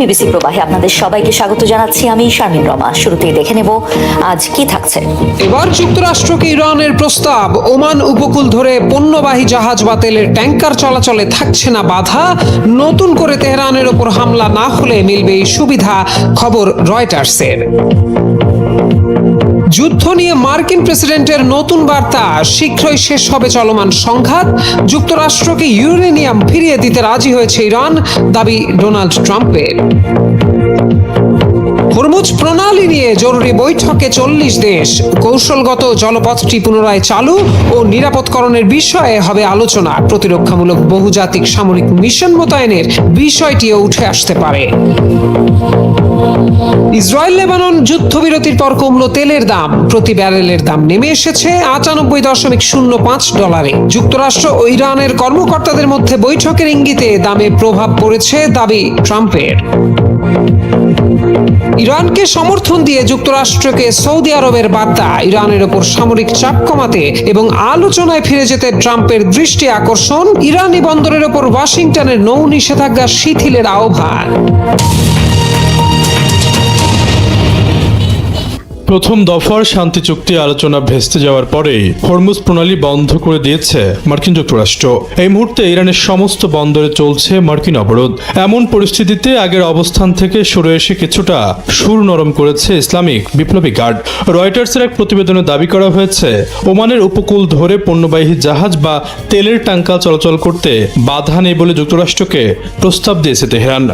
BBC প্রবাহে আপনাদের সবাইকে স্বাগত জানাচ্ছি। আমি শারমিন রমা। শুরুতেই দেখে নেব আজ কি থাকছে। এবার যুক্তরাষ্ট্রকে ইরানের প্রস্তাব, ওমান উপকূল ধরে পণ্যবাহী জাহাজ বা তেলের ট্যাঙ্কার চলাচলে থাকছে না বাধা। নতুন করে তেহরানের ওপর হামলা না হলে মিলবে এই সুবিধা, খবর রয়টার্সের। যুদ্ধ নিয়ে মার্কিন প্রেসিডেন্টের নতুন বার্তা, শীঘ্রই শেষ হবে চলমান সংঘাত। যুক্তরাষ্ট্রকে ইউরেনিয়াম ফিরিয়ে দিতে রাজি হয়েছে ইরান, দাবি ডোনাল্ড ট্রাম্পের। হরমুজ প্রণালী নিয়ে জরুরি বৈঠকে 40 দেশ। কৌশলগত জলপথটি পুনরায় চালু ও নিরাপদকরণের বিষয়ে হবে আলোচনা। প্রতিরক্ষামূলক বহুজাতিক সামরিক মিশন মোতায়েনের বিষয়টিও উঠে আসতে পারে। ইসরায়েল লেবানন যুদ্ধবিরতির পর কমল তেলের দাম। প্রতি ব্যারেলের দাম নেমে এসেছে $98.05। যুক্তরাষ্ট্র ও ইরানের কর্মকর্তাদের মধ্যে বৈঠকের ইঙ্গিতে দামে প্রভাব পড়েছে, দাবি ট্রাম্পের। ইরানকে সমর্থন দিয়ে যুক্তরাষ্ট্রকে সৌদি আরবের বার্তা, ইরানের ওপর সামরিক চাপ কমাতে এবং আলোচনায় ফিরে যেতে ট্রাম্পের দৃষ্টি আকর্ষণ। ইরানি বন্দরের ওপর ওয়াশিংটনের নৌ নিষেধাজ্ঞা শিথিলের আহ্বান। প্রথম দফার শান্তি চুক্তি আলোচনা ভেস্তে যাওয়ার পরে হরমুজ প্রণালী বন্ধ করে দিয়েছে মার্কিন যুক্তরাষ্ট্র। এই মুহূর্তে ইরানের সমস্ত বন্দরে চলছে মার্কিন অবরোধ। এমন পরিস্থিতিতে আগের অবস্থান থেকে সরে এসে কিছুটা সুর নরম করেছে ইসলামিক বিপ্লবী গার্ড। রয়টার্সের এক প্রতিবেদনে দাবি করা হয়েছে, ওমানের উপকূল ধরে পণ্যবাহী জাহাজ বা তেলের ট্যাঙ্কার চলাচল করতে বাধা নেই বলে যুক্তরাষ্ট্রকে প্রস্তাব দিয়েছে তেহরান।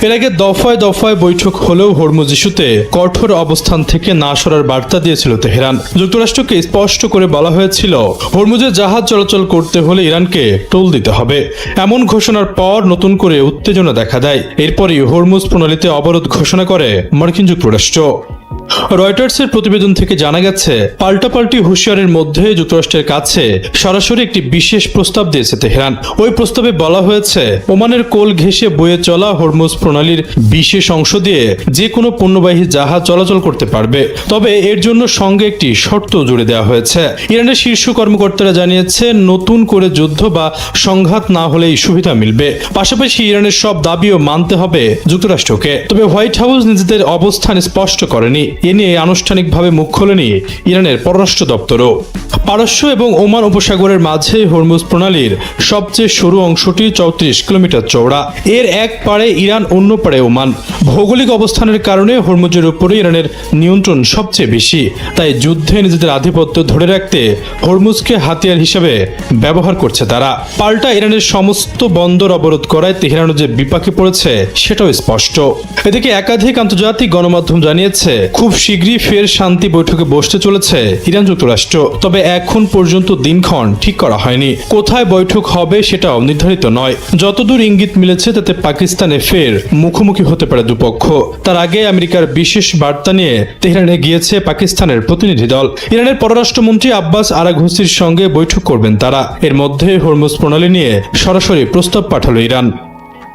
এর আগে দফায় দফায় বৈঠক হলেও হরমুজ ইস্যুতে কঠোর অবস্থান থেকে না সরার বার্তা দিয়েছিল তেহরান। যুক্তরাষ্ট্রকে স্পষ্ট করে বলা হয়েছিল, হরমুজে জাহাজ চলাচল করতে হলে ইরানকে টোল দিতে হবে। এমন ঘোষণার পর নতুন করে উত্তেজনা দেখা দেয়। এরপরই হরমুজ প্রণালীতে অবরোধ ঘোষণা করে মার্কিন যুক্তরাষ্ট্র। রয়টার্সের প্রতিবেদন থেকে জানা গেছে, পাল্টাপাল্টি হুঁশিয়ারির মধ্যে যুক্তরাষ্ট্রের কাছে সরাসরি একটি বিশেষ প্রস্তাব দিয়েছে তেহরান। ওই প্রস্তাবে বলা হয়েছে, ওমানের কোল ঘেঁষে বয়ে চলা হরমুজ প্রণালীর বিশেষ অংশ দিয়ে যে কোনো পণ্যবাহী জাহাজ চলাচল করতে পারবে, তবে এর জন্য সঙ্গে একটি শর্ত জুড়ে দেওয়া হয়েছে। ইরানের শীর্ষ কর্মকর্তারা জানিয়েছে, নতুন করে যুদ্ধ বা সংঘাত না হলেই সুবিধা মিলবে। পাশাপাশি ইরানের সব দাবিও মানতে হবে যুক্তরাষ্ট্রকে। তবে হোয়াইট হাউস নিজেদের অবস্থান স্পষ্ট করেনি। এ নিয়ে আনুষ্ঠানিকভাবে মুখ খোলেনি ইরানের পররাষ্ট্র দপ্তরও। পারস্য এবং ওমান উপসাগরের মাঝে হরমুজ প্রণালীর সবচেয়ে সরু অংশটি 34 কিলোমিটার চওড়া। এর এক পাড়ে ইরান, অন্য পাড়ে ওমান। ভৌগোলিক অবস্থানের কারণে হরমুজের উপরে ইরানের নিয়ন্ত্রণ সবচেয়ে বেশি। তাই যুদ্ধে নিজেদের আধিপত্য ধরে রাখতে হরমুজকে হাতিয়ার হিসেবে ব্যবহার করছে তারা। পাল্টা ইরানের সমস্ত বন্দর অবরোধ করায় তেহরানও যে বিপাকে পড়েছে সেটাও স্পষ্ট। এদিকে একাধিক আন্তর্জাতিক গণমাধ্যম জানিয়েছে, খুব শীঘ্রই ফের শান্তি বৈঠকে বসতে চলেছে ইরান যুক্তরাষ্ট্র। তবে এখন পর্যন্ত দিনক্ষণ ঠিক করা হয়নি। কোথায় বৈঠক হবে সেটাও নির্ধারিত নয়। যতদূর ইঙ্গিত মিলেছে তাতে পাকিস্তানে ফের মুখোমুখি হতে পারে দুপক্ষ। তার আগে আমেরিকার বিশেষ বার্তা নিয়ে তেহরানে গিয়েছে পাকিস্তানের প্রতিনিধি দল। ইরানের পররাষ্ট্রমন্ত্রী আব্বাস আরাঘসির সঙ্গে বৈঠক করবেন তারা। এর মধ্যে হরমুজ প্রণালী নিয়ে সরাসরি প্রস্তাব পাঠালো ইরান।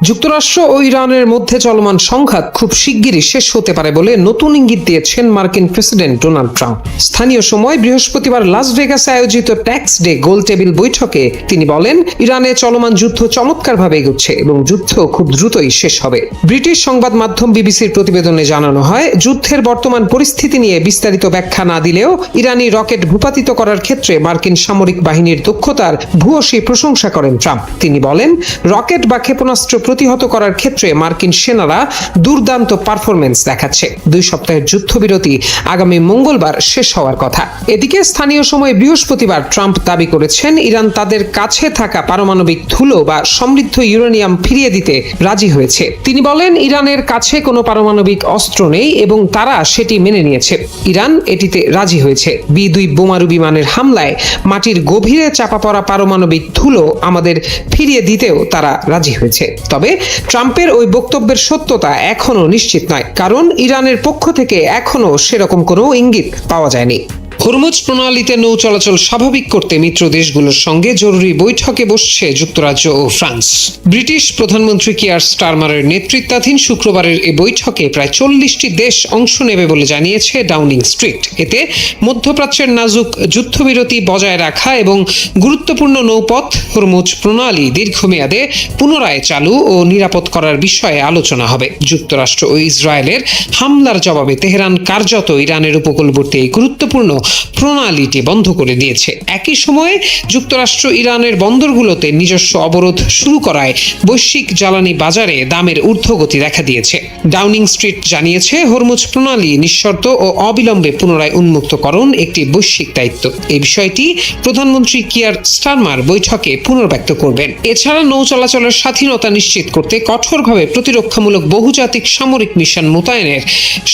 যুক্তরাষ্ট্র ও ইরানের মধ্যে চলমান সংঘাত খুব শিগগিরই শেষ হতে পারে বলে নতুন ইঙ্গিত দিয়েছেন মার্কিন প্রেসিডেন্ট ডোনাল্ড ট্রাম্প। স্থানীয় সময় বৃহস্পতিবার লাস ভেগাসে আয়োজিত ট্যাক্স ডে গোল টেবিল বৈঠকে তিনি বলেন, ইরানে চলমান যুদ্ধ চমৎকারভাবে এগোচ্ছে এবং যুদ্ধ খুব দ্রুতই শেষ হবে। ব্রিটিশ সংবাদ মাধ্যম বিবিসির প্রতিবেদনে জানানো হয়, যুদ্ধের বর্তমান পরিস্থিতি নিয়ে বিস্তারিত ব্যাখ্যা না দিলেও ইরানি রকেট ভূপাতিত করার ক্ষেত্রে মার্কিন সামরিক বাহিনীর দক্ষতার ভূয়সী প্রশংসা করেন ট্রাম্প। তিনি বলেন, রকেট বা ক্ষেপণাস্ত্র প্রতিহত করার ক্ষেত্রে মার্কিন সেনারা দুর্দান্ত পারফরমেন্স দেখাচ্ছে। 2 সপ্তাহের যুদ্ধবিরতি আগামী মঙ্গলবার শেষ হওয়ার কথা। এদিকে স্থানীয় সময় বৃহস্পতিবার ট্রাম্প দাবি করেছেন, ইরান তাদের কাছে থাকা পারমাণবিক ধুলো বা সমৃদ্ধ ইউরেনিয়াম ফিরিয়ে দিতে রাজি হয়েছে। তিনি বলেন, ইরানের কাছে কোনো পারমাণবিক অস্ত্র নেই এবং তারা সেটি মেনে নিয়েছে। ইরান এটিতে রাজি হয়েছে। B-2 বোমারু বিমানের হামলায় মাটির গভীরে চাপা পড়া পারমাণবিক ধুলো আমাদের ফিরিয়ে দিতেও তারা রাজি হয়েছে। তবে ট্রাম্পের ওই বক্তব্যের সত্যতা এখনো নিশ্চিত নয়, কারণ ইরানের পক্ষ থেকে এখনো সেরকম কোনো ইঙ্গিত পাওয়া যায়নি। হরমুজ প্রণালীতে নৌ চলাচল স্বাভাবিক করতে মিত্র দেশগুলোর সঙ্গে জরুরি বৈঠকে বসছে যুক্তরাজ্য ও ফ্রান্স। ব্রিটিশ প্রধানমন্ত্রী কিয়ার স্টারমারের নেতৃত্বাধীন শুক্রবারের এই বৈঠকে প্রায় 40টি দেশ অংশ নেবে বলে জানিয়েছে ডাউনিং স্ট্রিট। এতে মধ্যপ্রাচ্যের নাজুক যুদ্ধবিরতি বজায় রাখা এবং গুরুত্বপূর্ণ নৌপথ হরমুজ প্রণালী দীর্ঘমেয়াদে পুনরায় চালু ও নিরাপদ করার বিষয়ে আলোচনা হবে। যুক্তরাষ্ট্র ও ইসরায়েলের হামলার জবাবে তেহরান কার্যত ইরানের উপকূলবর্তী এই গুরুত্বপূর্ণ প্রণালীটি বন্ধ করে দিয়েছে। একই সময়ে যুক্তরাষ্ট্র ইরানের বন্দরগুলোতে নিজস্ব অবরোধ শুরু করায় বৈশ্বিক জ্বালানি বাজারে দামের ঊর্ধ্বগতি দেখা দিয়েছে। ডাউনিং স্ট্রিট জানিয়েছে, হরমুজ প্রণালী নিঃশর্ত ও অবিলম্বে পুনরায় উন্মুক্তকরণ একটি বৈশ্বিক দায়িত্ব। এই বিষয়টি প্রধানমন্ত্রী কিয়ার স্টারমার বৈঠকে পুনর্ব্যক্ত করবেন। এছাড়া নৌ চলাচলের স্বাধীনতা নিশ্চিত করতে কঠোরভাবে প্রতিরক্ষামূলক বহুজাতিক সামরিক মিশন মোতায়েনের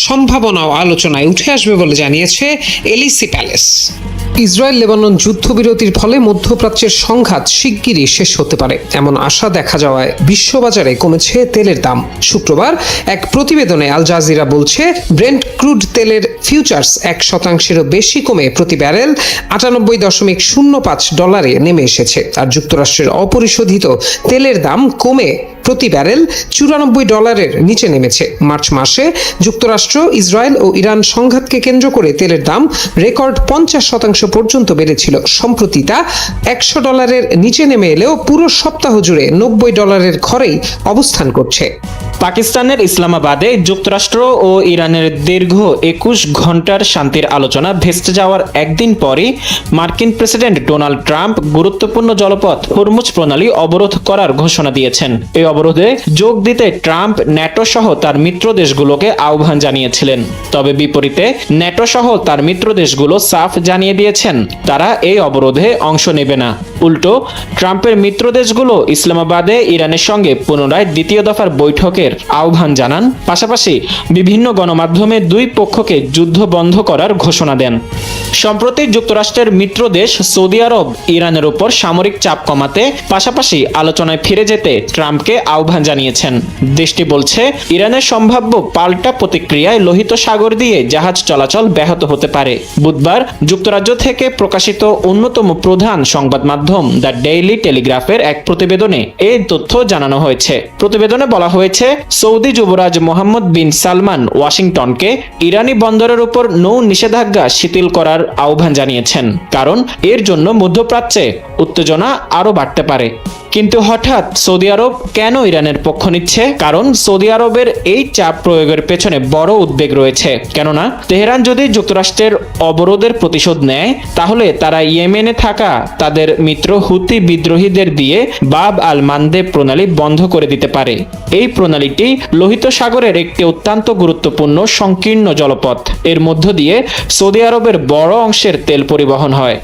সম্ভাবনাও আলোচনায় উঠে আসবে বলে জানিয়েছে এলিসি প্যালেস। ইসরায়েল লেবানন যুদ্ধবিরতির ফলে মধ্যপ্রাচ্যের সংঘাত শিগগিরই শেষ হতে পারে এমন আশা দেখা যাওয়ায় বিশ্ববাজারে কমেছে তেলের দাম। শুক্রবার এক প্রতিবেদনে আল জাজিরা বলছে, ব্রেন্ট ক্রুড তেলের ফিউচার্স 1%-এরও বেশি কমে প্রতি ব্যারেল $98.05 নেমে এসেছে। আর যুক্তরাষ্ট্রের অপরিশোধিত তেলের দাম কমে প্রতি ব্যারেল $94 নিচে নেমেছে। মার্চ মাসে যুক্তরাষ্ট্র, ইসরায়েল ও ইরান সংঘাতকে কেন্দ্র করে তেলের দাম রেকর্ড 50% পর্যন্ত বেড়েছিল। সম্প্রতি তা $100 নিচে নেমে এলেও পুরো সপ্তাহ জুড়ে $90 ঘরেই অবস্থান করছে। পাকিস্তানের ইসলামাবাদে যুক্তরাষ্ট্র ও ইরানের দীর্ঘ 21 ঘন্টার শান্তির আলোচনা ভেস্তে যাওয়ার একদিন পরই মার্কিন প্রেসিডেন্ট ডোনাল্ড ট্রাম্প গুরুত্বপূর্ণ জলপথ হরমুজ প্রণালী অবরোধ করার ঘোষণা দিয়েছেন। এই অবরোধে যোগ দিতে ট্রাম্প ন্যাটো সহ তার মিত্র দেশগুলোকে আহ্বান জানিয়েছিলেন। তবে বিপরীতে ন্যাটো সহ তার মিত্র দেশগুলো সাফ জানিয়ে দিয়েছেন তারা এই অবরোধে অংশ নেবে না। উল্টো ট্রাম্পের মিত্র দেশগুলো ইসলামাবাদে ইরানের সঙ্গে পুনরায় দ্বিতীয় দফার বৈঠকের আহ্বান জানান। পাশাপাশি বিভিন্ন গণমাধ্যমে দুই পক্ষকে যুদ্ধ বন্ধ করার ঘোষণা দেন। সম্প্রতি যুক্তরাষ্ট্রের মিত্র দেশ সৌদি আরব ইরানের উপর সামরিক চাপ কমাতে পাশাপাশি আলোচনায় ফিরে যেতে ট্রাম্পকে আহ্বান জানিয়েছেন। দেশটি বলছে, ইরানের সম্ভাব্য পাল্টা প্রতিক্রিয়ায় লোহিত সাগর দিয়ে জাহাজ চলাচল ব্যাহত হতে পারে। বুধবার যুক্তরাজ্য থেকে প্রকাশিত অন্যতম প্রধান সংবাদ মাধ্যম দ্য ডেইলি টেলিগ্রাফের এক প্রতিবেদনে এই তথ্য জানানো হয়েছে। প্রতিবেদনে বলা হয়েছে, সৌদি যুবরাজ মোহাম্মদ বিন সালমান ওয়াশিংটনকে ইরানি বন্দরের উপর নৌ নিষেধাজ্ঞা শিথিল করার আহ্বান জানিয়েছেন, কারণ এর জন্য মধ্যপ্রাচ্যে উত্তেজনা আরও বাড়তে পারে। কিন্তু হঠাৎ সৌদি আরব কেন ইরানের পক্ষ নিচ্ছে? কারণ সৌদি আরবের এই চাপ প্রয়োগের পেছনে বড় উদ্বেগ রয়েছে। কেননা তেহরান যদি যুক্তরাষ্ট্রের অবরোধের প্রতিশোধ নেয়, তাহলে তারা ইয়েমেনে থাকা তাদের মিত্র হুতি বিদ্রোহীদের দিয়ে বাব আল মানদেব প্রণালী বন্ধ করে দিতে পারে। এই প্রণালীটি লোহিত সাগরের একটি অত্যন্ত গুরুত্বপূর্ণ সংকীর্ণ জলপথ। এর মধ্য দিয়ে সৌদি আরবের বড় অংশের তেল পরিবহন হয়।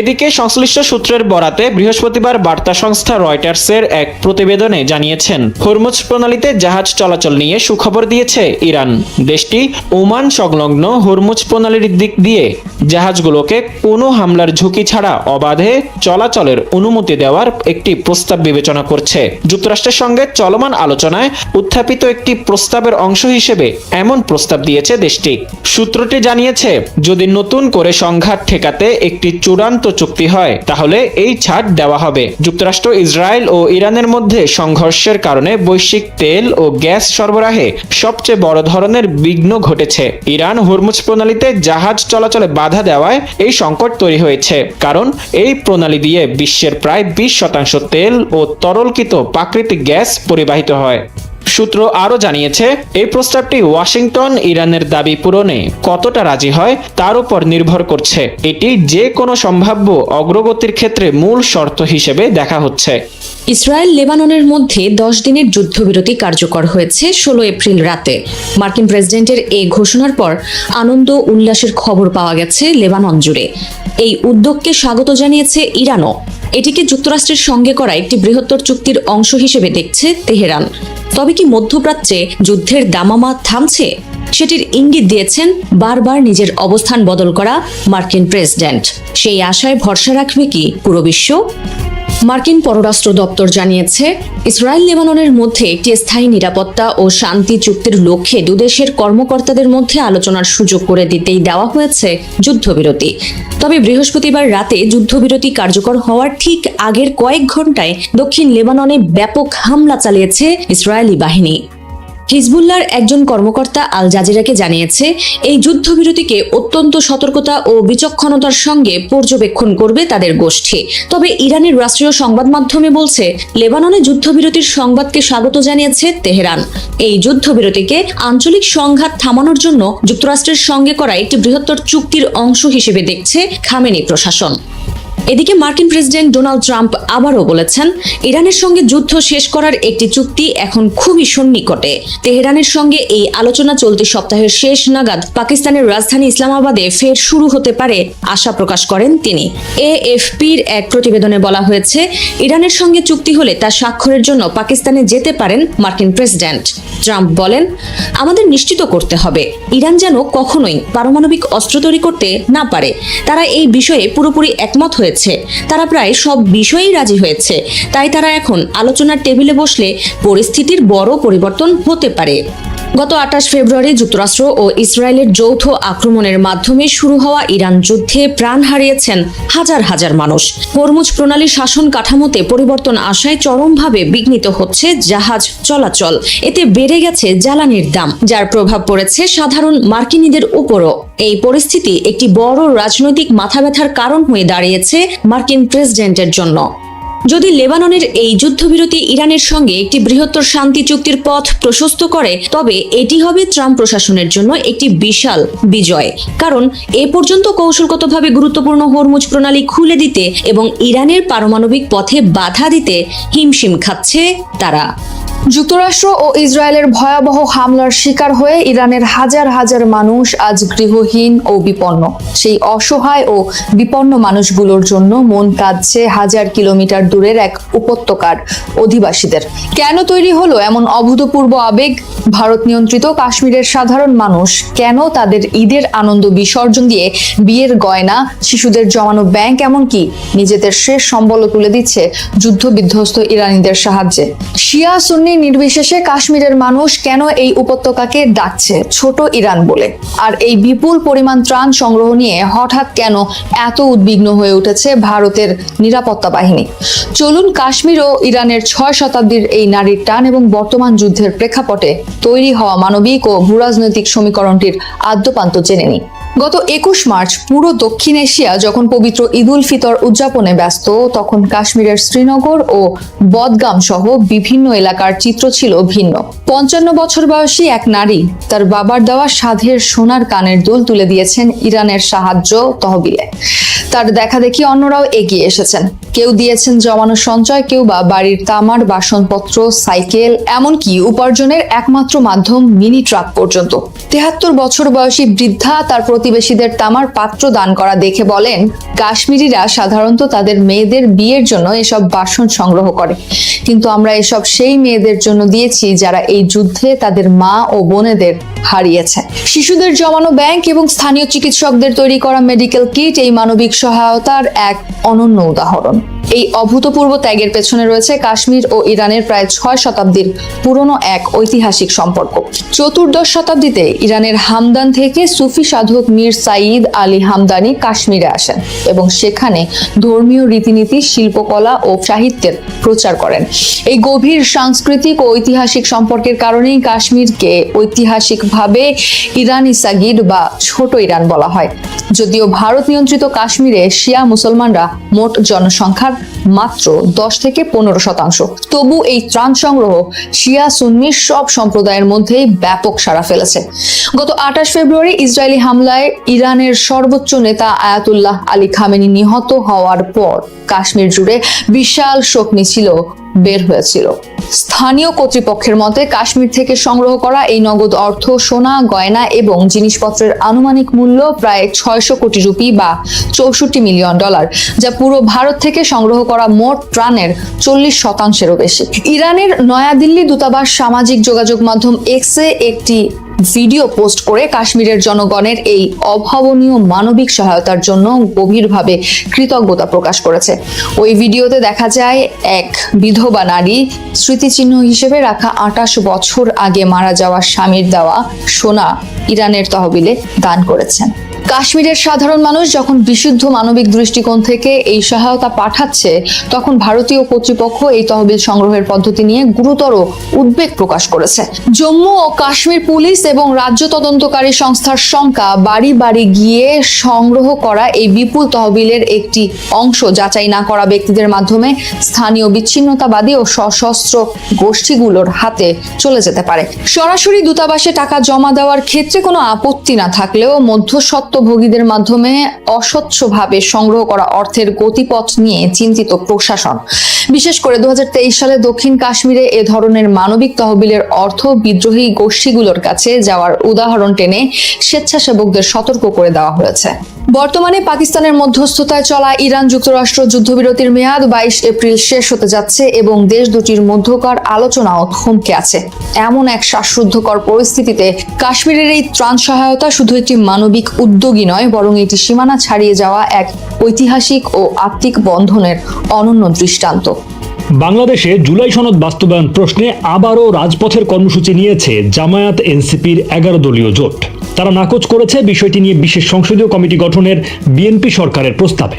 এদিকে সংশ্লিষ্ট সূত্রের বরাতে বৃহস্পতিবার বার্তা সংস্থা রয়টার্সের এক প্রতিবেদনে জানিয়েছেন, হরমুজ প্রণালীতে জাহাজ চলাচল নিয়ে সুখবর দিয়েছে ইরান। দেশটি ওমান সংলগ্ন হরমুজ প্রণালীর দিক দিয়ে জাহাজগুলোকে কোনো হামলার ঝুঁকি ছাড়া অবাধে চলাচলের অনুমতি দেওয়ার একটি প্রস্তাব বিবেচনা করছে। যুক্তরাষ্ট্রের সঙ্গে চলমান আলোচনায় উত্থাপিত একটি প্রস্তাবের অংশ হিসেবে এমন প্রস্তাব দিয়েছে দেশটি। সূত্রটি জানিয়েছে, যদি নতুন করে সংঘাত ঠেকাতে একটি চূড়ান্ত চুক্তি হয়, তাহলে এই ছাড় দেওয়া হবে। যুক্তরাষ্ট্র, ইসরায়েল ও ইরানের মধ্যে সংঘর্ষের কারণে বৈশ্বিক তেল ও গ্যাস সরবরাহে সবচেয়ে বড় ধরনের বিঘ্ন ঘটেছে। ইরান হরমুজ প্রণালীতে জাহাজ চলাচলে বাধা দেওয়ায় এই সংকট তৈরি হয়েছে, কারণ এই প্রণালী দিয়ে বিশ্বের প্রায় 20% তেল ও তরলকৃত প্রাকৃতিক গ্যাস পরিবাহিত হয়। সূত্র আরও জানিয়েছে, এই প্রস্তাবটি ওয়াশিংটন ইরানের দাবি পূরণে কতটা রাজি হয় তার উপর নির্ভর করছে। এটি যে কোনো সম্ভাব্য অগ্রগতির ক্ষেত্রে মূল শর্ত হিসেবে দেখা হচ্ছে। ইসরায়েল লেবাননের মধ্যে 10 দিনের যুদ্ধবিরতি কার্যকর হয়েছে 16 এপ্রিল রাতে। মার্কিন প্রেসিডেন্টের এই ঘোষণার পর আনন্দ উল্লাসের খবর পাওয়া গেছে লেবানন জুড়ে। এই উদ্যোগকে স্বাগত জানিয়েছে ইরানও। এটিকে যুক্তরাষ্ট্রের সঙ্গে করা একটি বৃহত্তর চুক্তির অংশ হিসেবে দেখছে তেহরান। তবে কি মধ্যপ্রাচ্যে যুদ্ধের দামামা থামছে? সেটির ইঙ্গিত দিয়েছেন বারবার নিজের অবস্থান বদল করা মার্কিন প্রেসিডেন্ট। সেই আশায় ভরসা রাখবে কি পুরো বিশ্ব? মার্কিন পররাষ্ট্র দপ্তর জানিয়েছে, ইসরায়েল লেবাননের মধ্যে একটি স্থায়ী নিরাপত্তা ও শান্তি চুক্তির লক্ষ্যে দুদেশের কর্মকর্তাদের মধ্যে আলোচনার সুযোগ করে দিতেই দেওয়া হয়েছে যুদ্ধবিরতি। তবে বৃহস্পতিবার রাতে যুদ্ধবিরতি কার্যকর হওয়ার ঠিক আগের কয়েক ঘন্টায় দক্ষিণ লেবাননে ব্যাপক হামলা চালিয়েছে ইসরায়েলি বাহিনী। হিজবুল্লাহর একজন কর্মকর্তা আল জাজিরাকে জানিয়েছে, এই যুদ্ধবিরতিকে অত্যন্ত সতর্কতা ও বিচক্ষণতার সঙ্গে পর্যবেক্ষণ করবে তাদের গোষ্ঠী। তবে ইরানের রাষ্ট্রীয় সংবাদ মাধ্যমে বলছে, লেবাননে যুদ্ধবিরতির সংবাদকে স্বাগত জানিয়েছে তেহরান। এই যুদ্ধবিরতিকে আঞ্চলিক সংঘাত থামানোর জন্য যুক্তরাষ্ট্রের সঙ্গে করা একটি বৃহত্তর চুক্তির অংশ হিসেবে দেখছে খামেনি প্রশাসন। এদিকে মার্কিন প্রেসিডেন্ট ডোনাল্ড ট্রাম্প আবারও বলেছেন, ইরানের সঙ্গে যুদ্ধ শেষ করার একটি চুক্তি এখন খুবই সন্নিকটে। তেহরানের সঙ্গে এই আলোচনা চলতি সপ্তাহের শেষ নাগাদ পাকিস্তানের রাজধানী ইসলামাবাদে ফের শুরু হতে পারে আশা প্রকাশ করেন তিনি। এএফপির এক প্রতিবেদনে বলা হয়েছে, ইরানের সঙ্গে চুক্তি হলে তা স্বাক্ষরের জন্য পাকিস্তানে যেতে পারেন মার্কিন প্রেসিডেন্ট। ট্রাম্প বলেন, আমাদের নিশ্চিত করতে হবে ইরান যেন কখনোই পারমাণবিক অস্ত্র তৈরি করতে না পারে। তারা এই বিষয়ে পুরোপুরি একমত হয়েছে, তারা প্রায় সব বিষয়েই রাজি হয়েছে। তাই তারা এখন আলোচনার টেবিলে বসলে পরিস্থিতির বড় পরিবর্তন হতে পারে। গত 28 ফেব্রুয়ারি যুক্তরাষ্ট্র ও ইসরায়েলের যৌথ আক্রমণের মাধ্যমে শুরু হওয়া ইরান যুদ্ধে প্রাণ হারিয়েছেন হাজার হাজার মানুষ। হরমুজ প্রণালী শাসন কাঠামোতে পরিবর্তন আসায় চরমভাবে বিঘ্নিত হচ্ছে জাহাজ চলাচল। এতে বেড়ে গেছে জ্বালানির দাম, যার প্রভাব পড়েছে সাধারণ মার্কিনীদের উপরও। এই পরিস্থিতি একটি বড় রাজনৈতিক মাথাব্যথার কারণ হয়ে দাঁড়িয়েছে মার্কিন প্রেসিডেন্টের জন্য। যদি লেবাননের এই যুদ্ধবিরতি ইরানের সঙ্গে একটি বৃহত্তর শান্তি চুক্তির পথ প্রশস্ত করে, তবে এটি হবে ট্রাম্প প্রশাসনের জন্য একটি বিশাল বিজয়। কারণ এ পর্যন্ত কৌশলগতভাবে গুরুত্বপূর্ণ হরমুজ প্রণালী খুলে দিতে এবং ইরানের পারমাণবিক পথে বাধা দিতে হিমশিম খাচ্ছে তারা। যুক্তরাষ্ট্র ও ইসরায়েলের ভয়াবহ হামলার শিকার হয়ে ইরানের হাজার হাজার মানুষ আজ গৃহহীন ও বিপন্ন। সেই অসহায় ও বিপন্ন মানুষগুলোর জন্য মন কাঁদছে হাজার কিলোমিটার দূরের এক উপত্যকার অধিবাসীদের। কেন তৈরি হলো এমন অভূতপূর্ব আবেগ? ভারত নিয়ন্ত্রিত কাশ্মীরের সাধারণ মানুষ কেন তাদের ঈদের আনন্দ বিসর্জন দিয়ে বিয়ের গয়না, শিশুদের জমানো ব্যাংক, এমনকি নিজেদের শেষ সম্বলও তুলে দিচ্ছে যুদ্ধ বিধ্বস্ত ইরানিদের সাহায্যে? শিয়া সুন্নি নির্বিশেষে কাশ্মীরের মানুষ কেন এই উপত্যকাকে ডাকছে ছোট ইরান বলে? আর এই বিপুল পরিমাণ ত্রাণ সংগ্রহ নিয়ে হঠাৎ কেন এত উদ্বিগ্ন হয়ে উঠেছে ভারতের নিরাপত্তা বাহিনী? চলুন কাশ্মীর ও ইরানের 6 শতাব্দীর এই নারীর টান এবং বর্তমান যুদ্ধের প্রেক্ষাপটে তৈরি হওয়া মানবিক ও ভূরাজনৈতিক সমীকরণটির আদ্যপান্ত জেনে নিই। গত 21 মার্চ পুরো দক্ষিণ এশিয়া যখন পবিত্র ঈদ উল ফিতর উদযাপনে ব্যস্ত, তখন কাশ্মীরের শ্রীনগর ও বদগাম সহ বিভিন্ন এলাকার চিত্র ছিল ভিন্ন। 55 বছর বয়সী এক নারী তার বাবার দেওয়া সাধের সোনার কানের দুল তুলে দিয়েছেন ইরানের সাহায্য তহবিলে। তার দেখা দেখি অন্যরাও এগিয়ে এসেছেন। কেউ দিয়েছেন জমানো সঞ্চয়, কেউ বা বাড়ির তামার বাসনপত্র, সাইকেল, এমনকি উপার্জনের একমাত্র মাধ্যম মিনি ট্রাক পর্যন্ত। 73 বছর বয়সী বৃদ্ধা তার প্রতিবেশীদের তামার পাত্র দান করা দেখে বলেন, কাশ্মীরিরা সাধারণত তাদের মেয়েদের বিয়ের জন্য এসব বাসন সংগ্রহ করে, কিন্তু আমরা এসব সেই মেয়েদের জন্য দিয়েছি যারা এই যুদ্ধে তাদের মা ও বোনেদের হারিয়েছে। শিশুদের জমানো ব্যাংক এবং স্থানীয় চিকিৎসকদের তৈরি করা মেডিকেল কিট এই মানবিক সহায়তার এক অনন্য উদাহরণ। এই অভূতপূর্ব ত্যাগের পেছনে রয়েছে কাশ্মীর ও ইরানের প্রায় 6 শতাব্দীর পুরনো এক ঐতিহাসিক সম্পর্ক। 14 শতাব্দীতে ইরানের হামদান থেকে সুফি সাধক মীর সাইদ আলী হামদানি কাশ্মীরে আসেন এবং সেখানে ধর্মীয় রীতিনীতি, শিল্পকলা ও সাহিত্যের প্রচার করেন। এই গভীর সাংস্কৃতিক ও ঐতিহাসিক সম্পর্কের কারণেই কাশ্মীরকে ঐতিহাসিকভাবে ইরানি সাগির বা ছোট ইরান বলা হয়। যদিও ভারত নিয়ন্ত্রিত কাশ্মীরে শিয়া মুসলমানরা মোট জনসংখ্যার মাত্র 10 থেকে 15%, তবু এই ত্রাণ সংগ্রহ শিয়া সুন্নি সব সম্প্রদায়ের মধ্যেই ব্যাপক সাড়া ফেলেছে। গত 28 ফেব্রুয়ারি ইসরায়েলি হামলায় ইরানের সর্বোচ্চ নেতা আয়াতুল্লাহ আলী খামেনি নিহত হওয়ার পর কাশ্মীর জুড়ে বিশাল শোক মিছিল বের হয়েছিল। স্থানীয় কর্তৃপক্ষের মতে কাশ্মীর থেকে সংগ্রহ করা এই নগদ অর্থ, সোনা, গয়না এবং জিনিসপত্রের আনুমানিক মূল্য প্রায় 600 কোটি রুপি বা $64 মিলিয়ন, যা পুরো ভারত থেকে সংগ্রহ করা মোট ত্রাণের 40%-এরও বেশি। ইরানের নয়াদিল্লি দূতাবাস সামাজিক যোগাযোগ মাধ্যম এক্সে একটি ভিডিও পোস্ট করে কাশ্মীরের জনগণের এই অভাবনীয় মানবিক সহায়তার জন্য গভীরভাবে কৃতজ্ঞতা প্রকাশ করেছে। ওই ভিডিওতে দেখা যায় এক বিধবা নারী স্মৃতিচিহ্ন হিসেবে রাখা 28 বছর আগে মারা যাওয়া স্বামীর দেওয়া সোনা ইরানের তহবিলে দান করেছেন। কাশ্মীরের সাধারণ মানুষ যখন বিশুদ্ধ মানবিক দৃষ্টিকোণ থেকে এই সহায়তা পাঠাচ্ছে, তখন ভারতীয় কর্তৃপক্ষ এই তহবিল সংগ্রহের পদ্ধতি নিয়ে গুরুতর উদ্বেগ প্রকাশ করেছে। জম্মু ও কাশ্মীর পুলিশ এবং রাজ্য তদন্তকারী সংস্থার শঙ্কা, বাড়ি বাড়ি গিয়ে সংগ্রহ করা এই বিপুল তহবিলের একটি অংশ যাচাই না করা ব্যক্তিদের মাধ্যমে স্থানীয় বিচ্ছিন্নতাবাদী ও সশস্ত্র গোষ্ঠীগুলোর হাতে চলে যেতে পারে। সরাসরি দূতাবাসে টাকা জমা দেওয়ার ক্ষেত্রে কোনো আপত্তি না থাকলেও মধ্যস্বত্বভোগীদের মাধ্যমে অস্বচ্ছভাবে সংগ্রহ করা অর্থের গতিপথ নিয়ে চিন্তিত প্রশাসন। বিশেষ করে 2023 সালে দক্ষিণ কাশ্মীরে এ ধরনের মানবিক তহবিলের অর্থ বিদ্রোহী গোষ্ঠীগুলোর কাছে যাওয়ার উদাহরণ টেনে স্বেচ্ছাসেবকদের সতর্ক করে দেওয়া হয়েছে। বর্তমানে পাকিস্তানের মধ্যস্থতায় চলা ইরান যুক্তরাষ্ট্র যুদ্ধবিরতির মেয়াদ 22 এপ্রিল শেষ হতে যাচ্ছে এবং দেশ দুটির মধ্যকার আলোচনাও থমকে আছে। এমন এক শ্বাসরুদ্ধকর পরিস্থিতিতে কাশ্মীরের এই ত্রাণ সহায়তা শুধু একটি মানবিক উদ্যোগই নয়, বরং এটি সীমানা ছাড়িয়ে যাওয়া এক ঐতিহাসিক ও আত্মিক বন্ধনের অনন্য দৃষ্টান্ত। বাংলাদেশে জুলাই সনদ বাস্তবায়ন প্রশ্নে আবারও রাজপথের কর্মসূচি নিয়েছে জামায়াত এনসিপির 11 দলীয় জোট। তারা নাকচ করেছে বিষয়টি নিয়ে বিশেষ সংসদীয় কমিটি গঠনের বিএনপি সরকারের প্রস্তাবে।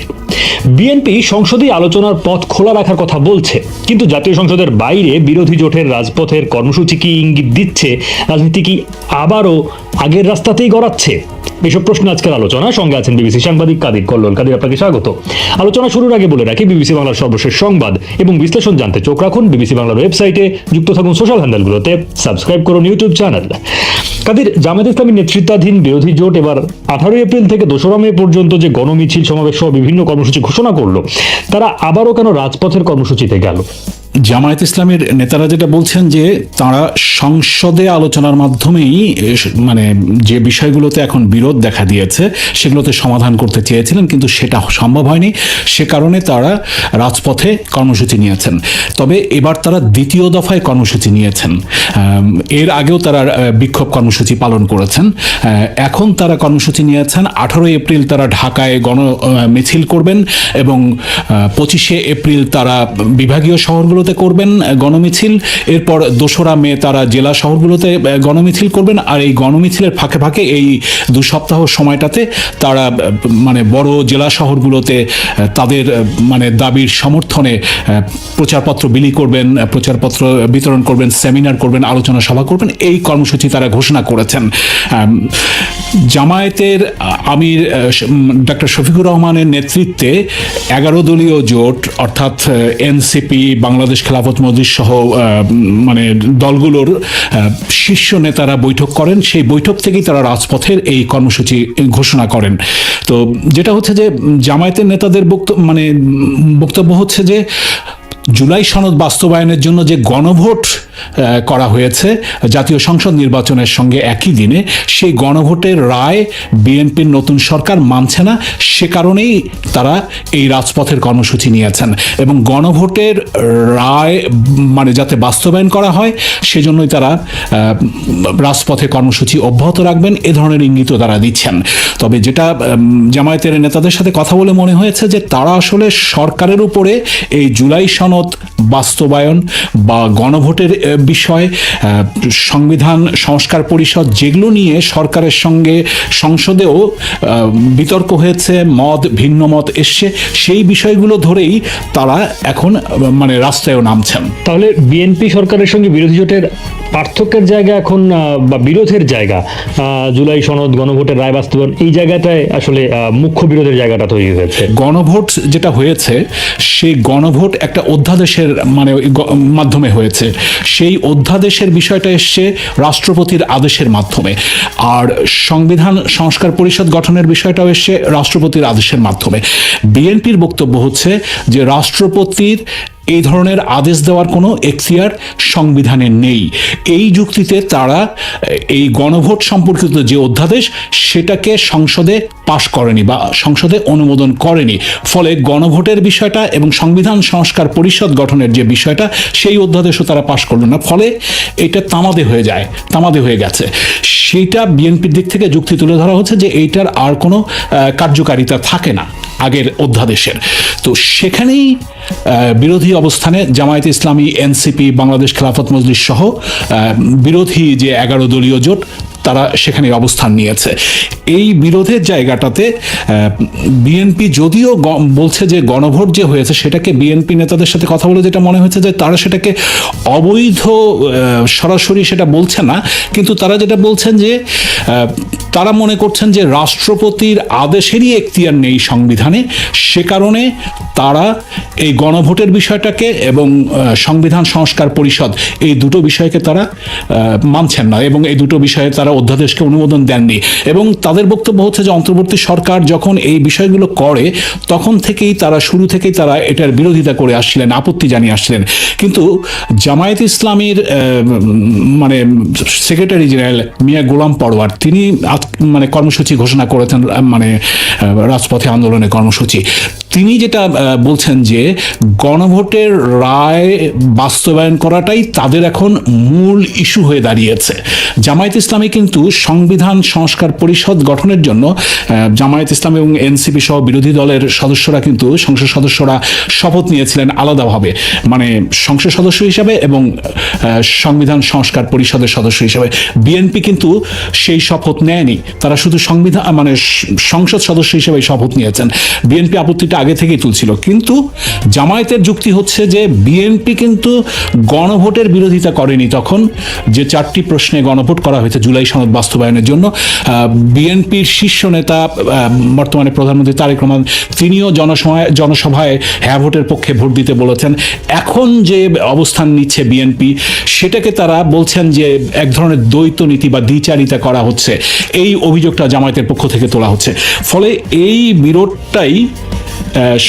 বিএনপি সংসদীয় আলোচনার পথ খোলা রাখার কথা বলছে, কিন্তু জাতীয় সংসদের বাইরে বিরোধী জোটের রাজপথের কর্মসূচি কি ইঙ্গিত দিচ্ছে রাজনীতি কি আবারও আগের রাস্তাতেই গড়াচ্ছে? এসব প্রশ্ন আজকের আলোচনা। সঙ্গে আছেন বিবিসি সাংবাদিক কাদির কল্লোল। কাদির, আপনাকে স্বাগত। আলোচনা শুরুর আগে বলে রাখি, বিবিসি বাংলার সর্বশেষ সংবাদ এবং বিশ্লেষণ জানতে চোখ রাখুন বিবিসি বাংলার ওয়েবসাইটে, যুক্ত থাকুন সোশ্যাল হ্যান্ডেলগুলোতে, সাবস্ক্রাইব করুন ইউটিউব চ্যানেল। কাদির, জামায়াত ইসলামীর নেতৃত্বাধীন বিরোধী জোট এবার 18 এপ্রিল থেকে 2 মে পর্যন্ত যে গণমিছিল, সমাবেশ সহ বিভিন্ন কর্মসূচি ঘোষণা করলো, তারা আবারও কেন রাজপথের কর্মসূচিতে গেল? জামায়াত ইসলামের নেতারা যেটা বলছেন যে তারা সংসদে আলোচনার মাধ্যমেই মানে যে বিষয়গুলোতে এখন বিরোধ দেখা দিয়েছে সেগুলোতে সমাধান করতে চেয়েছিলেন, কিন্তু সেটা সম্ভব হয়নি। সে কারণে তারা রাজপথে কর্মসূচি নিয়েছেন। তবে এবার তারা দ্বিতীয় দফায় কর্মসূচি নিয়েছেন। এর আগেও তারা বিক্ষোভ কর্মসূচি পালন করেছেন। এখন তারা কর্মসূচি নিয়েছেন 18 এপ্রিল তারা ঢাকায় মিছিল করবেন এবং 25 এপ্রিল তারা বিভাগীয় শহরগুলোতে করবেন গণমিছিল। এরপর 2 মে তারা জেলা শহরগুলোতে গণমিছিল করবেন। আর এই গণমিছিলের ফাঁকে ফাঁকে এই 2 সপ্তাহ সময়টাতে তারা মানে বড় জেলা শহরগুলোতে তাদের মানে দাবির সমর্থনে প্রচারপত্র বিলি করবেন, প্রচারপত্র বিতরণ করবেন, সেমিনার করবেন, আলোচনা সভা করবেন। এই কর্মসূচি তারা ঘোষণা করেছেন। জামায়াতের আমির ডক্টর শফিকুর রহমানের নেতৃত্বে 11 দলীয় জোট অর্থাৎ এনসিপি, বাংলাদেশ খেলাফত মজলিস সহ মানে দলগুলোর শীর্ষ নেতারা বৈঠক করেন। সেই বৈঠক থেকেই তারা রাজপথের এই কর্মসূচি ঘোষণা করেন। তো যেটা হচ্ছে যে জামায়াতের নেতাদের বক্তব্য হচ্ছে যে জুলাই সনদ বাস্তবায়নের জন্য যে গণভোট করা হয়েছে জাতীয় সংসদ নির্বাচনের সঙ্গে একই দিনে, সেই গণভোটের রায় বিএনপির নতুন সরকার মানছে না। সে কারণেই তারা এই রাজপথের কর্মসূচি নিয়েছেন এবং গণভোটের রায় মানে যাতে বাস্তবায়ন করা হয় সেজন্যই তারা রাজপথে কর্মসূচি অব্যাহত রাখবেন, এ ধরনের ইঙ্গিতও তারা দিচ্ছেন। তবে যেটা জামায়াতের নেতাদের সাথে কথা বলে মনে হয়েছে যে তারা আসলে সরকারের উপরে এই জুলাই সনদ বাস্তবায়ন বা গণভোটের বিষয়, সংবিধান সংস্কার পরিষদ, যেগুলো নিয়ে সরকারের সঙ্গে সংসদেও বিতর্ক হয়েছে, ভিন্ন মত এসছে, সেই বিষয়গুলো ধরেই তারা এখন মানে রাস্তায়ও নামছেন। তাহলে বিএনপি সরকারের সঙ্গে বিরোধী জোটের পার্থক্যের জায়গা এখন বা বিরোধের জায়গা জুলাই সনদ, গণভোটের রায় বাস্তবায়ন, এই জায়গাটায় আসলে মুখ্য বিরোধের জায়গাটা তৈরি হয়েছে। গণভোট যেটা হয়েছে সেই গণভোট একটা অধ্যাদেশের মানে মাধ্যমে হয়েছে। সেই অধ্যাদেশের বিষয়টা এসছে রাষ্ট্রপতির আদেশের মাধ্যমে, আর সংবিধান সংস্কার পরিষদ গঠনের বিষয়টাও এসছে রাষ্ট্রপতির আদেশের মাধ্যমে। বিএনপির বক্তব্য হচ্ছে যে রাষ্ট্রপতির এই ধরনের আদেশ দেওয়ার কোনো এখতিয়ার সংবিধানে নেই। এই যুক্তিতে তারা এই গণভোট সম্পর্কিত যে অধ্যাদেশ সেটাকে সংসদে পাশ করেনি বা সংসদে অনুমোদন করেনি। ফলে গণভোটের বিষয়টা এবং সংবিধান সংস্কার পরিষদ গঠনের যে বিষয়টা সেই অধ্যাদেশও তারা পাশ করলো না। ফলে এটা তামাদে হয়ে গেছে। সেইটা বিএনপির দিক থেকে যুক্তি তুলে ধরা হচ্ছে যে এইটার আর কোনো কার্যকারিতা থাকে না আগের অধ্যাদেশের। তো সেখানেই বিরোধী অবস্থানে জামায়াতে ইসলামী, এনসিপি, বাংলাদেশ খেলাফত মজলিস সহ বিরোধী যে 11 দলীয় জোট তারা সেখানে অবস্থান নিয়েছে। এই বিরোধের জায়গাটাতে বিএনপি যদিও বলছে যে গণভোট যে হয়েছে সেটাকে বিএনপি নেতাদের সাথে কথা বলে যেটা মনে হয়েছে যে তারা সেটাকে অবৈধ সরাসরি সেটা বলছে না, কিন্তু তারা যেটা বলছেন যে তারা মনে করছেন যে রাষ্ট্রপতির আদেশেরই এখতিয়ার নেই সংবিধানে, সে কারণে তারা এই গণভোটের বিষয়টাকে এবং সংবিধান সংস্কার পরিষদ এই দুটো বিষয়কে তারা মানছেন না এবং এই দুটো বিষয়ে তারা অধ্যাদেশকে অনুমোদন দেননি। এবং তাদের বক্তব্য হচ্ছে যে অন্তর্বর্তী সরকার যখন এই বিষয়গুলো করে তখন থেকেই তারা শুরু থেকেই তারা এটার বিরোধিতা করে আসছিলেন, আপত্তি জানিয়ে আসছিলেন। কিন্তু জামায়াত ইসলামীর মানে সেক্রেটারি জেনারেল মিয়া গোলাম পরওয়ার তিনি মানে কর্মসূচি ঘোষণা করেছেন, মানে রাজপথে আন্দোলনের কর্মসূচি। তিনি যেটা বলছেন যে গণভোটের রায় বাস্তবায়ন করাটাই তাদের এখন মূল ইস্যু হয়ে দাঁড়িয়েছে। জামায়াত ইসলামী কিন্তু সংবিধান সংস্কার পরিষদ গঠনের জন্য জামায়াত ইসলামী এবং এনসিপি সহ বিরোধী দলের সদস্যরা কিন্তু সংসদ সদস্যরা শপথ নিয়েছিলেন আলাদাভাবে, মানে সংসদ সদস্য হিসাবে এবং সংবিধান সংস্কার পরিষদের সদস্য হিসাবে। বিএনপি কিন্তু সেই শপথ নেয়নি, তারা শুধু সংবিধান মানে সংসদ সদস্য হিসেবে শপথ নিয়েছেন। বিএনপি আপত্তিটা আগে থেকেই তুলছিল, কিন্তু জামায়াতের যুক্তি হচ্ছে যে বিএনপি কিন্তু গণভোটের বিরোধিতা করেনি। তখন যে 4টি প্রশ্নে গণভোট করা হয়েছে জুলাই সনদ বাস্তবায়নের জন্য, বিএনপির শীর্ষ নেতা বর্তমানে প্রধানমন্ত্রী তারেক রহমান তিনিও জনসভায় হ্যাঁ ভোটের পক্ষে ভোট দিতে বলেছেন। এখন যে অবস্থান নিচ্ছে বিএনপি সেটাকে তারা বলছেন যে এক ধরনের দ্বৈত নীতি বা দ্বিচারিতা করা হচ্ছে, এই অভিযোগটা জামায়াতের পক্ষ থেকে তোলা হচ্ছে। ফলে এই বিরোধটাই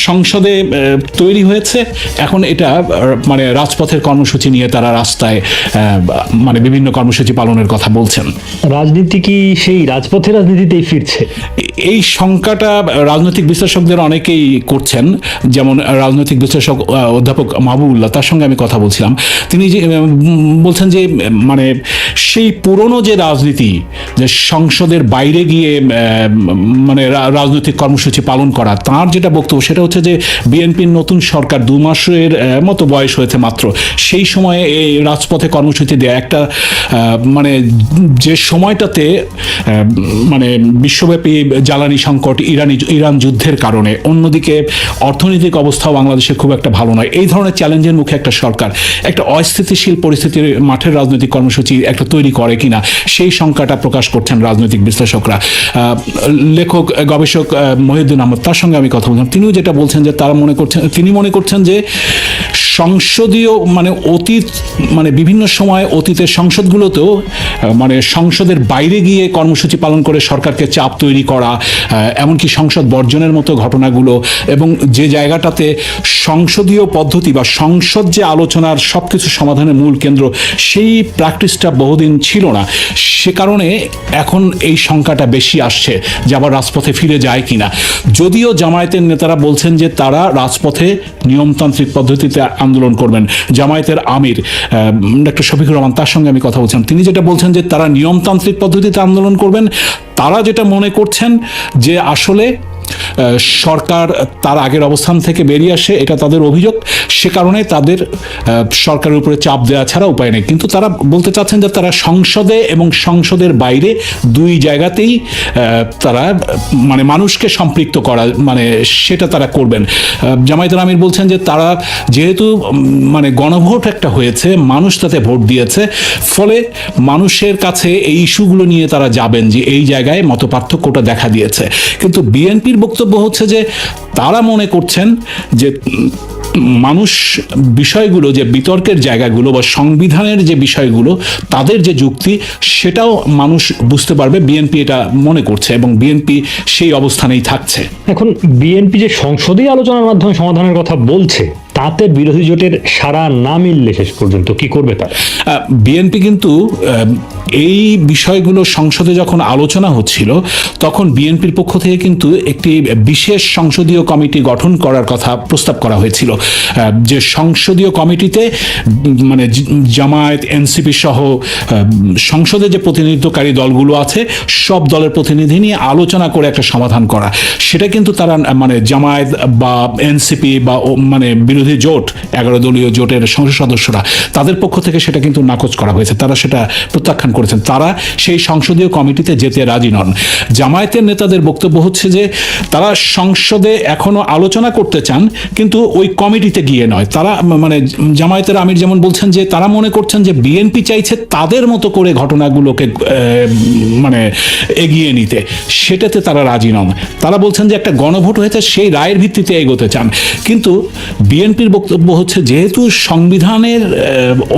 সংসদে তৈরি হয়েছে। এখন এটা মানে রাজপথের কর্মসূচি নিয়ে তারা রাস্তায় মানে বিভিন্ন কর্মসূচি পালনের কথা বলছেন। রাজনীতি কি সেই রাজপথের রাজনীতিতেই ফিরছে? এই শঙ্কাটা রাজনৈতিক বিশ্লেষকদের অনেকেই করছেন, যেমন রাজনৈতিক বিশ্লেষক অধ্যাপক মাহবুবুল্লাহ, তার সঙ্গে আমি কথা বলছিলাম। তিনি যে বলছেন যে মানে সেই পুরনো যে রাজনীতি, যে সংসদের বাইরে গিয়ে মানে রাজনৈতিক কর্মসূচি পালন করা, তার যেটা বক্তব্য সেটা হচ্ছে যে বিএনপির নতুন সরকার 2 মাসের মতো বয়স হয়েছে মাত্র, সেই সময়ে এই রাজপথে কর্মসূচি দেয়া একটা যে সময়টাতে মানে বিশ্বব্যাপী জ্বালানি সংকট, ইরান যুদ্ধের কারণে, অন্যদিকে অর্থনৈতিক অবস্থাও বাংলাদেশের খুব একটা ভালো নয়, এই ধরনের চ্যালেঞ্জের মুখে একটা সরকার একটা অস্থিতিশীল পরিস্থিতির মাঠের রাজনৈতিক কর্মসূচি একটা তৈরি করে কিনা সেই শঙ্কাটা প্রকাশ করছেন রাজনৈতিক বিশ্লেষকরা। লেখক গবেষক মহিউদ্দিন আহমদ, তার সঙ্গে আমি কথা বললাম, তিনিও যেটা বলছেন যে তিনি মনে করছেন যে সংসদীয় মানে অতীত মানে বিভিন্ন সময় অতীতের সংসদগুলোতেও মানে সংসদের বাইরে গিয়ে কর্মসূচি পালন করে সরকারকে চাপ তৈরি করা, এমনকি সংসদ বর্জনের মতো ঘটনাগুলো, এবং যে জায়গাটাতে সংসদীয় পদ্ধতি বা সংসদ যে আলোচনার সবকিছু সমাধানের মূল কেন্দ্র, সেই প্র্যাকটিসটা বহুদিন ছিল না। সে কারণে এখন এই সংখ্যাটা বেশি আসছে যে আবার রাজপথে ফিরে যায় কিনা। যদিও জামায়াতের নেতারা বলছেন যে তারা রাজপথে নিয়মতান্ত্রিক পদ্ধতিতে আন্দোলন করবেন। জামায়াতের আমির ডক্টর শফিকুর রহমান, তার সঙ্গে আমি কথা বলছিলাম, তিনি যেটা বলছেন যে তারা নিয়মতান্ত্রিক পদ্ধতিতে আন্দোলন করবেন। তারা যেটা মনে করছেন যে আসলে সরকার তার আগের অবস্থান থেকে বেরিয়ে আসে, এটা তাদের অভিযোগ, সে কারণে তাদের সরকারের উপরে চাপ দেওয়া ছাড়া উপায় নেই। কিন্তু তারা বলতে চাচ্ছেন যে তারা সংসদে এবং সংসদের বাইরে 2 জায়গাতেই তারা মানে মানুষকে সম্পৃক্ত করা মানে সেটা তারা করবেন। জামায়াতুল আমির বলছেন যে তারা যেহেতু মানে গণভোট একটা হয়েছে, মানুষ তাতে ভোট দিয়েছে, ফলে মানুষের কাছে এই ইস্যুগুলো নিয়ে তারা যাবেন যে এই জায়গায় মতপার্থক্যটা দেখা দিয়েছে। কিন্তু বিএনপির বক্তব্য হচ্ছে যে তারা মনে করছেন যে মানুষ বিষয়গুলো, যে বিতর্কের জায়গাগুলো বা সংবিধানের যে বিষয়গুলো, তাদের যে যুক্তি, সেটাও মানুষ বুঝতে পারবে। বিএনপি এটা মনে করছে এবং বিএনপি সেই অবস্থানেই থাকছে। এখন বিএনপি যে সংসদীয় আলোচনার মাধ্যমে সমাধানের কথা বলছে, তাতে বিরোধী জোটের সাড়া না মিললে শেষ পর্যন্ত কি করবে তারা? বিএনপি কিন্তু এই বিষয়গুলো সংসদে যখন আলোচনা হচ্ছিল তখন বিএনপির পক্ষ থেকে কিন্তু একটি বিশেষ সংসদীয় কমিটি গঠন করার কথা প্রস্তাব করা হয়েছিল, যে সংসদীয় কমিটিতে মানে জামায়াত, এনসিপি সহ সংসদে যে প্রতিনিধিত্বকারী দলগুলো আছে সব দলের প্রতিনিধি নিয়ে আলোচনা করে একটা সমাধান করা। সেটা কিন্তু তারা মানে জামায়াত বা এনসিপি বা মানে বিরোধী জোট 11 দলীয় জোটের সংসদ সদস্যরা তাদের পক্ষ থেকে সেটা কিন্তু নাকচ করা হয়েছে, তারা সেটা প্রত্যাখ্যান করেছেন, তারা সেই সংসদীয় কমিটিতে যেতে রাজি নন। জামায়াতের নেতাদের বক্তব্য হচ্ছে যে তারা সংসদে এখনো আলোচনা করতে চান কিন্তু ওই কমিটিতে গিয়ে নয়। তারা মানে জামায়াতের আমির যেমন বলছেন যে তারা মনে করছেন যে বিএনপি চাইছে তাদের মতো করে ঘটনাগুলোকে মানে এগিয়ে নিতে, সেটাতে তারা রাজি নন। তারা বলছেন যে একটা গণভোট হয়েছে সেই রায়ের ভিত্তিতে এগোতে চান, কিন্তু বিএনপির বক্তব্য হচ্ছে যেহেতু সংবিধানের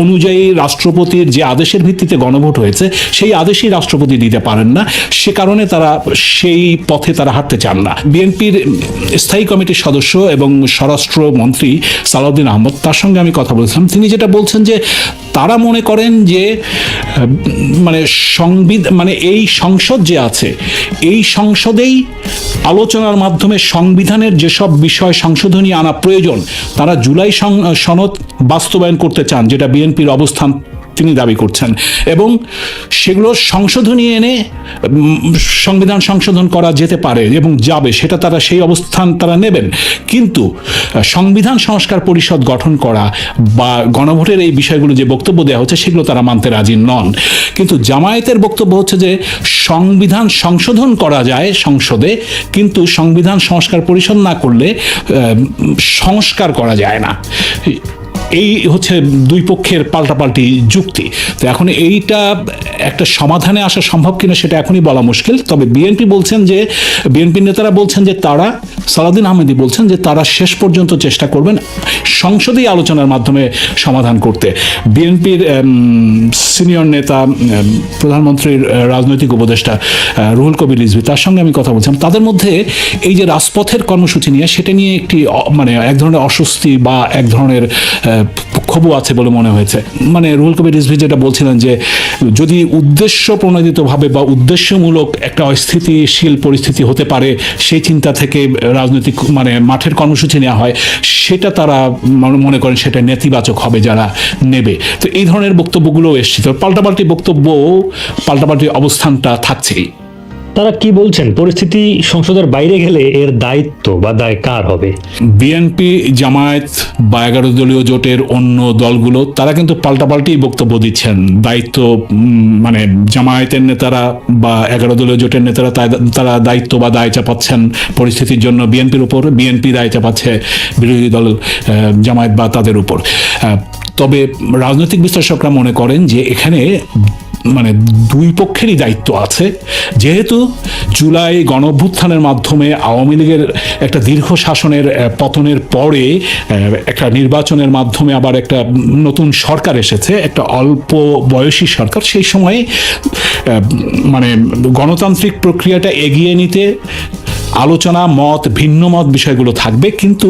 অনুযায়ী রাষ্ট্রপতির যে আদেশের ভিত্তিতে গণভোট হয়েছে সেই আদেশই রাষ্ট্রপতি দিতে পারেন না, সে কারণে তারা সেই পথে তারা হাঁটতে চান না। বিএনপির স্থায়ী কমিটির সদস্য এবং স্বরাষ্ট্রমন্ত্রী সালাউদ্দিন আহমদ, তার সঙ্গে আমি কথা বলছিলাম, তিনি যেটা বলছেন যে তারা মনে করেন যে মানে মানে এই সংসদ যে আছে এই সংসদেই আলোচনার মাধ্যমে সংবিধানের যেসব বিষয় সংশোধনী আনা প্রয়োজন তারা জুলাই সনদ বাস্তবায়ন করতে চান, যেটা বিএনপির অবস্থান তিনি দাবি করছেন, এবং সেগুলো সংশোধনী এনে সংবিধান সংশোধন করা যেতে পারে এবং যাবে, সেটা তারা সেই অবস্থান তারা নেবেন। কিন্তু সংবিধান সংস্কার পরিষদ গঠন করা বা গণভোটের এই বিষয়গুলো যে বক্তব্য দেওয়া হচ্ছে সেগুলো তারা মানতে রাজি নন। কিন্তু জামায়াতের বক্তব্য হচ্ছে যে সংবিধান সংশোধন করা যায় সংসদে, কিন্তু সংবিধান সংস্কার পরিষদ না করলে সংস্কার করা যায় না। এই হচ্ছে দুই পক্ষের পাল্টাপাল্টি যুক্তি। তো এখন এইটা একটা সমাধানে আসা সম্ভব কিনা সেটা এখনই বলা মুশকিল। তবে বিএনপি বলছেন যে বিএনপির নেতারা বলছেন যে তারা, সালাউদ্দিন আহমেদি বলছেন যে তারা শেষ পর্যন্ত চেষ্টা করবেন সংসদেই আলোচনার মাধ্যমে সমাধান করতে। বিএনপির সিনিয়র নেতা প্রধানমন্ত্রীর রাজনৈতিক উপদেষ্টা রুহুল কবির রিজভী, তার সঙ্গে আমি কথা বলছিলাম, তাদের মধ্যে এই যে রাজপথের কর্মসূচি নিয়ে সেটা নিয়ে একটি মানে এক ধরনের অস্বস্তি বা এক ধরনের ক্ষোভ আছে বলে মনে হয়েছে। মানে রুহুল কবির রিজভী যেটা বলছিলেন যে যদি উদ্দেশ্য প্রণোদিতভাবে বা উদ্দেশ্যমূলক একটা অস্থিতিশীল পরিস্থিতি হতে পারে সেই চিন্তা থেকে রাজনৈতিক মানে মাঠের কর্মসূচি নেওয়া হয়, সেটা তারা মনে করেন সেটা নেতিবাচক হবে যারা নেবে। তো এই ধরনের বক্তব্যগুলো এসছে, তো পাল্টাপাল্টি বক্তব্য, পাল্টাপাল্টি অবস্থানটা থাকছেই। তারা কি বলছেন, পরিস্থিতি সংসদের বাইরে গেলে এর দায়িত্ব বা দায় কার হবে? বিএনপি, জামায়াত বা 11 দলীয় জোটের অন্য দলগুলো তারা কিন্তু পাল্টাপাল্টি বক্তব্য দিচ্ছেন। দায়িত্ব মানে জামায়াতের নেতারা বা 11 দলীয় জোটের নেতারা তারা দায়িত্ব বা দায় চাপাচ্ছেন পরিস্থিতির জন্য বিএনপির উপর, বিএনপি দায় চাপাচ্ছে বিরোধী দল জামায়াত বা তাদের উপর। তবে রাজনৈতিক বিশ্লেষকরা মনে করেন যে এখানে মানে দুই পক্ষেরই দায়িত্ব আছে। যেহেতু জুলাই গণঅভ্যুত্থানের মাধ্যমে আওয়ামী লীগের একটা দীর্ঘ শাসনের পতনের পরে একটা নির্বাচনের মাধ্যমে আবার একটা নতুন সরকার এসেছে, একটা অল্প বয়সী সরকার, সেই সময়ে মানে গণতান্ত্রিক প্রক্রিয়াটা এগিয়ে নিতে আলোচনা, মত, ভিন্ন মত বিষয়গুলো থাকবে, কিন্তু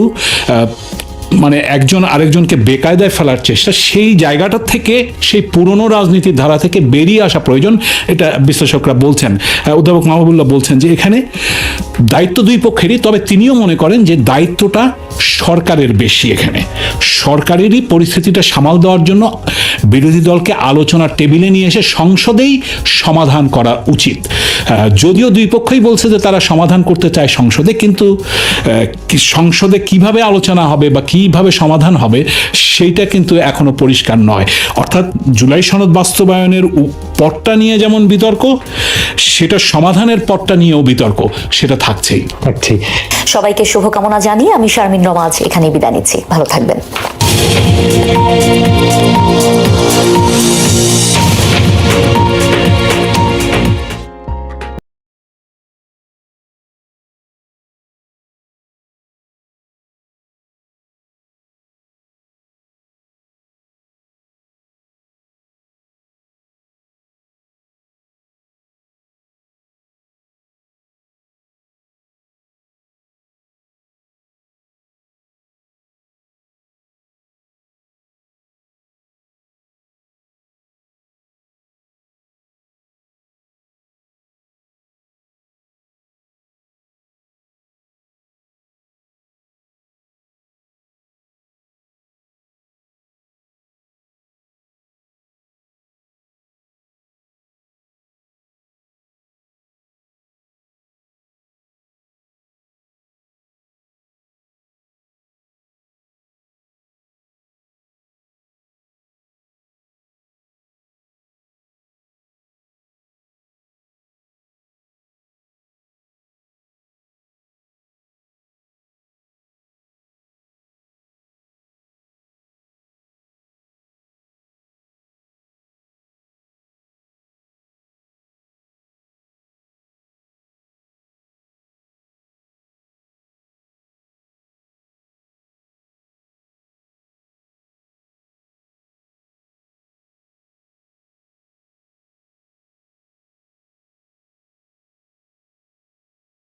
মানে একজন আরেকজনকে বেকায়দায় ফেলার চেষ্টা, সেই জায়গাটা থেকে, সেই পুরনো রাজনীতির ধারা থেকে বেরিয়ে আসা প্রয়োজন, এটা বিশ্লেষকরা বলছেন। অধ্যাপক মাহবুবুল্লাহ বলছেন যে এখানে দায়িত্ব দুই পক্ষেরই, তবে তিনিও মনে করেন যে দায়িত্বটা সরকারের বেশি। এখানে সরকারেরই পরিস্থিতিটা সামাল দেওয়ার জন্য বিরোধী দলকে আলোচনার টেবিলে নিয়ে এসে সংসদেই সমাধান করা উচিত। যদিও দুই পক্ষই বলছে যে তারা সমাধান করতে চায় সংসদে, কিন্তু সংসদে কিভাবে আলোচনা হবে বা কিভাবে সমাধান হবে সেইটা কিন্তু এখনো পরিষ্কার নয়। অর্থাৎ জুলাই সনদ বাস্তবায়নের পথটা নিয়ে যেমন বিতর্ক, সেটা সমাধানের পথটা নিয়েও বিতর্ক, সেটা থাকছেই। সবাইকে শুভকামনা জানিয়ে আমি শারমিন রমা আজ এখানে বিদায় নিচ্ছি। ভালো থাকবেন।